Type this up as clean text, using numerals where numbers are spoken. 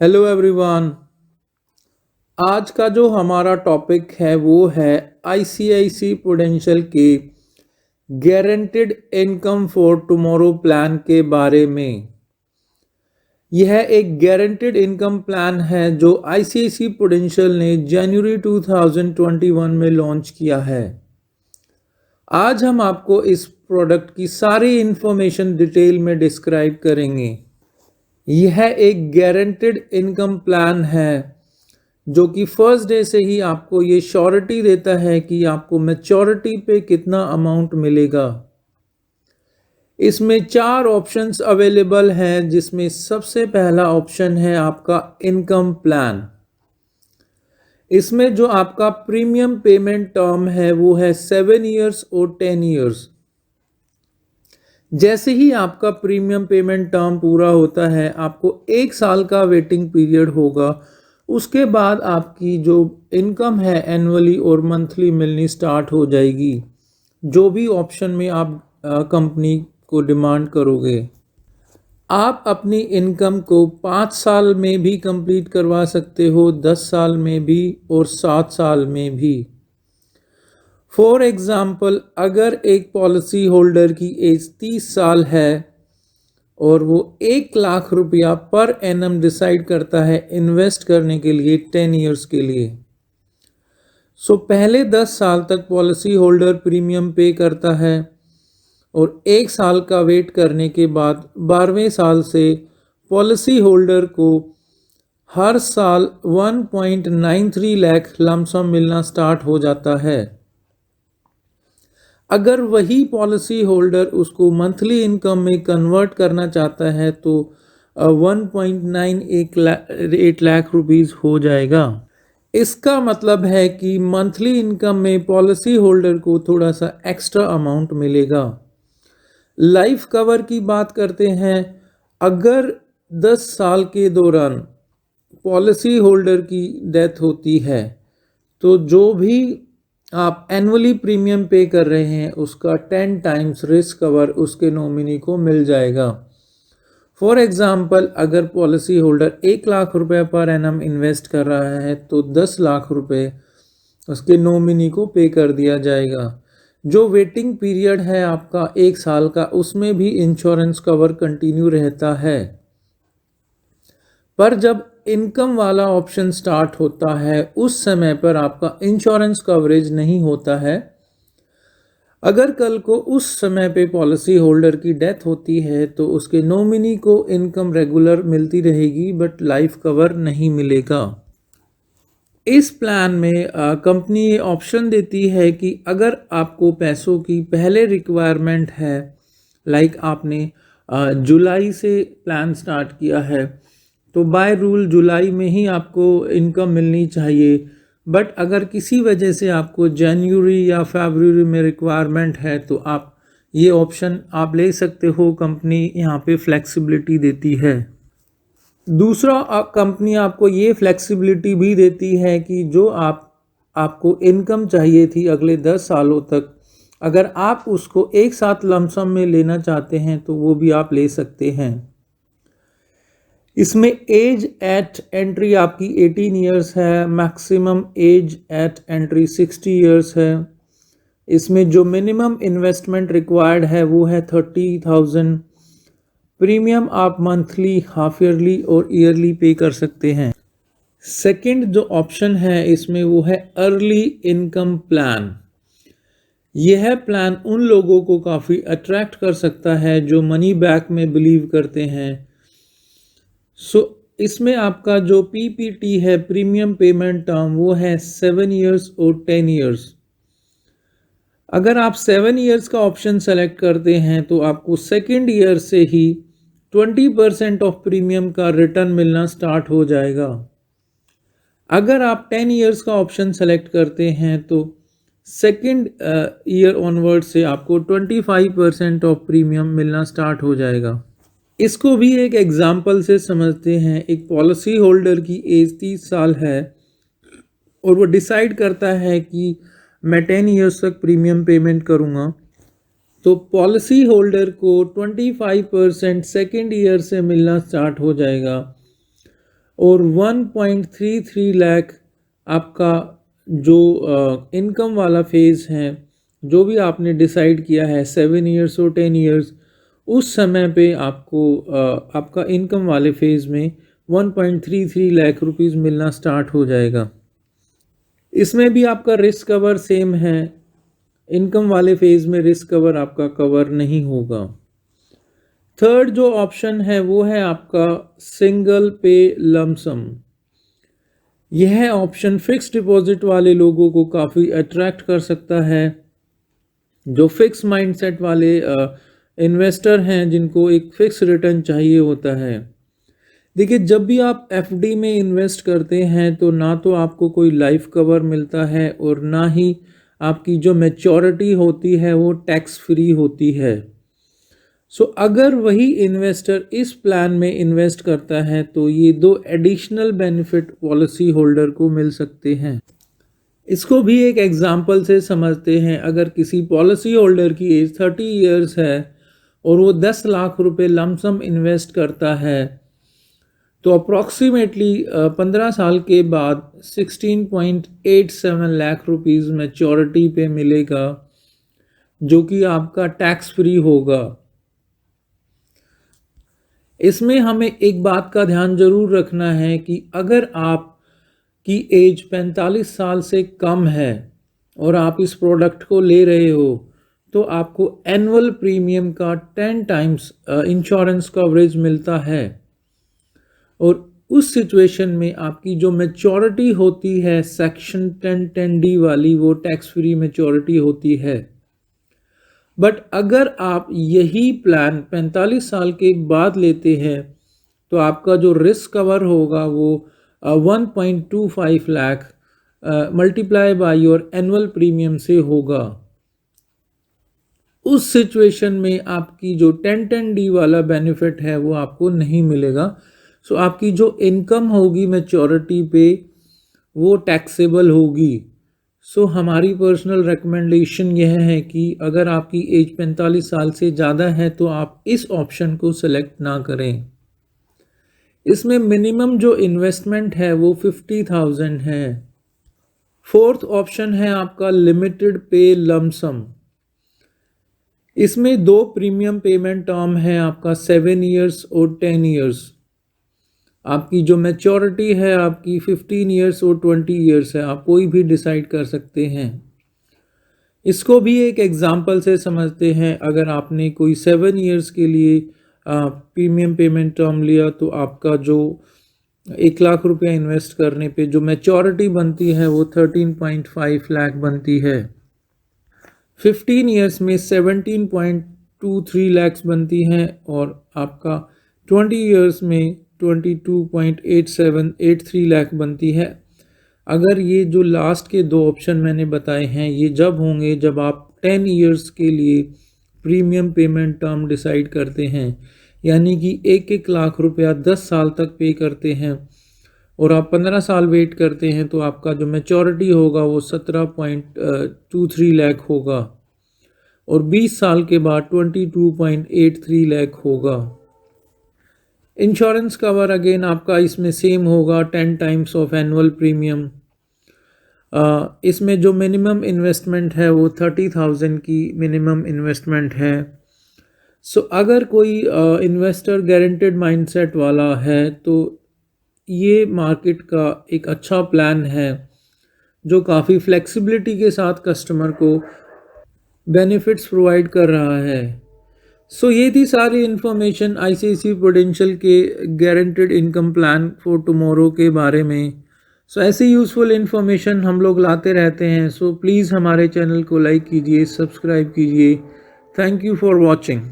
Hello everyone. आज का जो हमारा टॉपिक है वो है आईसीआईसी प्रूडेंशियल के guaranteed income for tomorrow plan के बारे में। यह एक गारंटेड इनकम प्लान है जो आईसीआईसी प्रूडेंशियल ने जनवरी 2021 में लॉन्च किया है। आज हम आपको इस प्रोडक्ट की सारी इंफॉर्मेशन डिटेल में डिस्क्राइब करेंगे। यह एक गारंटेड इनकम प्लान है जो कि फर्स्ट डे से ही आपको ये श्योरिटी देता है कि आपको मैच्योरिटी पे कितना अमाउंट मिलेगा। इसमें 4 ऑप्शंस अवेलेबल हैं, जिसमें सबसे पहला ऑप्शन है आपका इनकम प्लान। इसमें जो आपका प्रीमियम पेमेंट टर्म है वो है 7 ईयर्स और 10 ईयर्स। जैसे ही आपका प्रीमियम पेमेंट टर्म पूरा होता है आपको 1 साल का वेटिंग पीरियड होगा। उसके बाद आपकी जो इनकम है एनुअली और मंथली मिलनी स्टार्ट हो जाएगी, जो भी ऑप्शन में आप कंपनी को डिमांड करोगे। आप अपनी इनकम को 5 साल में भी कंप्लीट करवा सकते हो, 10 साल में भी और 7 साल में भी। फॉर एग्ज़ाम्पल, अगर एक पॉलिसी होल्डर की एज 30 साल है और वो 1 लाख रुपया पर एनम डिसाइड करता है इन्वेस्ट करने के लिए 10 ईयर्स के लिए, पहले 10 साल तक पॉलिसी होल्डर प्रीमियम पे करता है और 1 साल का वेट करने के बाद 12वें साल से पॉलिसी होल्डर को हर साल 1.93 लाख लमसम मिलना स्टार्ट हो जाता है। अगर वही पॉलिसी होल्डर उसको मंथली इनकम में कन्वर्ट करना चाहता है तो 1.98 लाख रुपीज़ हो जाएगा। इसका मतलब है कि मंथली इनकम में पॉलिसी होल्डर को थोड़ा सा एक्स्ट्रा अमाउंट मिलेगा। लाइफ कवर की बात करते हैं। अगर 10 साल के दौरान पॉलिसी होल्डर की डेथ होती है तो जो भी आप एनुअली प्रीमियम पे कर रहे हैं उसका 10 टाइम्स रिस्क कवर उसके नॉमिनी को मिल जाएगा। फॉर एग्ज़ाम्पल, अगर पॉलिसी होल्डर 1 लाख रुपए पर एनम इन्वेस्ट कर रहा है तो 10 लाख रुपए उसके नॉमिनी को पे कर दिया जाएगा। जो वेटिंग पीरियड है आपका 1 साल का, उसमें भी इंश्योरेंस कवर कंटिन्यू रहता है। पर जब इनकम वाला ऑप्शन स्टार्ट होता है उस समय पर आपका इंश्योरेंस कवरेज नहीं होता है। अगर कल को उस समय पे पॉलिसी होल्डर की डेथ होती है तो उसके नॉमिनी को इनकम रेगुलर मिलती रहेगी बट लाइफ कवर नहीं मिलेगा। इस प्लान में कंपनी ये ऑप्शन देती है कि अगर आपको पैसों की पहले रिक्वायरमेंट है, लाइक आपने जुलाई से प्लान स्टार्ट किया है तो बाय रूल जुलाई में ही आपको इनकम मिलनी चाहिए। बट अगर किसी वजह से आपको जनवरी या फरवरी में रिक्वायरमेंट है तो आप ये ऑप्शन आप ले सकते हो। कंपनी यहाँ पे फ्लेक्सिबिलिटी देती है। दूसरा, कंपनी आपको ये फ्लेक्सिबिलिटी भी देती है कि जो आपको इनकम चाहिए थी अगले 10 सालों तक, अगर आप उसको एक साथ लमसम में लेना चाहते हैं तो वो भी आप ले सकते हैं। इसमें एज एट एंट्री आपकी 18 ईयर्स है, maximum age eight entry 60 years है। इसमें जो मिनिमम इन्वेस्टमेंट रिक्वायर्ड है वो है 30,000। प्रीमियम आप मंथली, हाफ ईयरली और ईयरली पे कर सकते हैं। सेकंड जो ऑप्शन है इसमें वो है अर्ली इनकम प्लान। यह प्लान उन लोगों को काफ़ी अट्रैक्ट कर सकता है जो मनी बैक में बिलीव करते हैं। इसमें आपका जो पीपीटी है, प्रीमियम पेमेंट टर्म, वो है 7 ईयर्स और 10 ईयर्स। अगर आप 7 ईयर्स का ऑप्शन सेलेक्ट करते हैं तो आपको सेकेंड ईयर से ही 20% ऑफ प्रीमियम का रिटर्न मिलना स्टार्ट हो जाएगा। अगर आप 10 ईयर्स का ऑप्शन सेलेक्ट करते हैं तो सेकेंड ईयर ऑनवर्ड से आपको 25% ऑफ प्रीमियम मिलना स्टार्ट हो जाएगा। इसको भी एक एग्जाम्पल से समझते हैं। एक पॉलिसी होल्डर की एज 30 साल है और वो डिसाइड करता है कि मैं 10 ईयर्स तक प्रीमियम पेमेंट करूँगा, तो पॉलिसी होल्डर को 25% सेकेंड ईयर से मिलना स्टार्ट हो जाएगा और 1.33 लाख आपका जो इनकम वाला फेज़ है, जो भी आपने डिसाइड किया है 7 ईयर्स और 10 ईयर्स, उस समय पे आपको आपका इनकम वाले फेज़ में 1.33 लाख रुपीज़ मिलना स्टार्ट हो जाएगा। इसमें भी आपका रिस्क कवर सेम है। इनकम वाले फेज़ में रिस्क कवर आपका कवर नहीं होगा। थर्ड जो ऑप्शन है वो है आपका सिंगल पे लमसम। यह ऑप्शन फिक्स डिपॉजिट वाले लोगों को काफ़ी अट्रैक्ट कर सकता है, जो फिक्स माइंडसेट वाले इन्वेस्टर हैं जिनको एक फिक्स रिटर्न चाहिए होता है। देखिए, जब भी आप एफडी में इन्वेस्ट करते हैं तो ना तो आपको कोई लाइफ कवर मिलता है और ना ही आपकी जो मैच्योरिटी होती है वो टैक्स फ्री होती है। सो अगर वही इन्वेस्टर इस प्लान में इन्वेस्ट करता है तो ये दो एडिशनल बेनिफिट पॉलिसी होल्डर को मिल सकते हैं। इसको भी एक एग्जांपल से समझते हैं। अगर किसी पॉलिसी होल्डर की एज 30 इयर्स है और वो 10 लाख रुपए लमसम इन्वेस्ट करता है तो अप्रॉक्सीमेटली 15 साल के बाद 16.87 लाख रुपीज़ मैच्योरिटी पे मिलेगा, जो कि आपका टैक्स फ्री होगा। इसमें हमें एक बात का ध्यान जरूर रखना है कि अगर आप की एज 45 साल से कम है और आप इस प्रोडक्ट को ले रहे हो तो आपको एनुअल प्रीमियम का 10 टाइम्स इंश्योरेंस कवरेज मिलता है। और उस सिचुएशन में आपकी जो मैच्योरिटी होती है सेक्शन 1010D वाली, वो टैक्स फ्री मैच्योरिटी होती है। बट अगर आप यही प्लान 45 साल के बाद लेते हैं तो आपका जो रिस्क कवर होगा वो 1.25 lakh multiply by your annual premium से होगा। उस सिचुएशन में आपकी जो 1010D वाला बेनिफिट है वो आपको नहीं मिलेगा। सो आपकी जो इनकम होगी मैच्योरिटी पे वो टैक्सेबल होगी। सो हमारी पर्सनल रिकमेंडेशन यह है कि अगर आपकी एज 45 साल से ज़्यादा है तो आप इस ऑप्शन को सेलेक्ट ना करें। इसमें मिनिमम जो इन्वेस्टमेंट है वो 50,000 है। फोर्थ ऑप्शन है आपका लिमिटेड पे लमसम। इसमें दो प्रीमियम पेमेंट टर्म है आपका 7 ईयर्स और 10 ईयर्स। आपकी जो मैच्योरिटी है आपकी 15 ईयर्स और 20 ईयर्स है, आप कोई भी डिसाइड कर सकते हैं। इसको भी एक एग्जांपल से समझते हैं। अगर आपने कोई 7 ईयर्स के लिए प्रीमियम पेमेंट टर्म लिया तो आपका जो 1 लाख रुपया इन्वेस्ट करने पे जो मैच्योरिटी बनती है वो 13.5 लाख बनती है। 15 ईयर्स में 17.23 लैक्स बनती हैं और आपका 20 ईयर्स में 22.8783 लाख बनती है। अगर ये जो लास्ट के दो ऑप्शन मैंने बताए हैं ये जब होंगे जब आप 10 ईयर्स के लिए प्रीमियम पेमेंट टर्म डिसाइड करते हैं, यानी कि 1-1 लाख रुपया 10 साल तक पे करते हैं और आप 15 साल वेट करते हैं तो आपका जो मैच्योरिटी होगा वो 17.23 लाख होगा और 20 साल के बाद 22.83 लाख होगा। इंश्योरेंस कवर अगेन आपका इसमें सेम होगा 10 टाइम्स ऑफ एनुअल प्रीमियम। इसमें जो मिनिमम इन्वेस्टमेंट है वो 30,000 की मिनिमम इन्वेस्टमेंट है। सो अगर कोई इन्वेस्टर गारंटेड माइंडसेट वाला है तो ये मार्केट का एक अच्छा प्लान है जो काफ़ी फ्लेक्सिबिलिटी के साथ कस्टमर को बेनिफिट्स प्रोवाइड कर रहा है। सो ये थी सारी इन्फॉर्मेशन ICICI प्रूडेंशियल के guaranteed income plan for tomorrow के बारे में। सो ऐसी यूज़फुल इन्फॉर्मेशन हम लोग लाते रहते हैं। सो प्लीज़ हमारे चैनल को लाइक कीजिए, सब्सक्राइब कीजिए। Thank you for watching.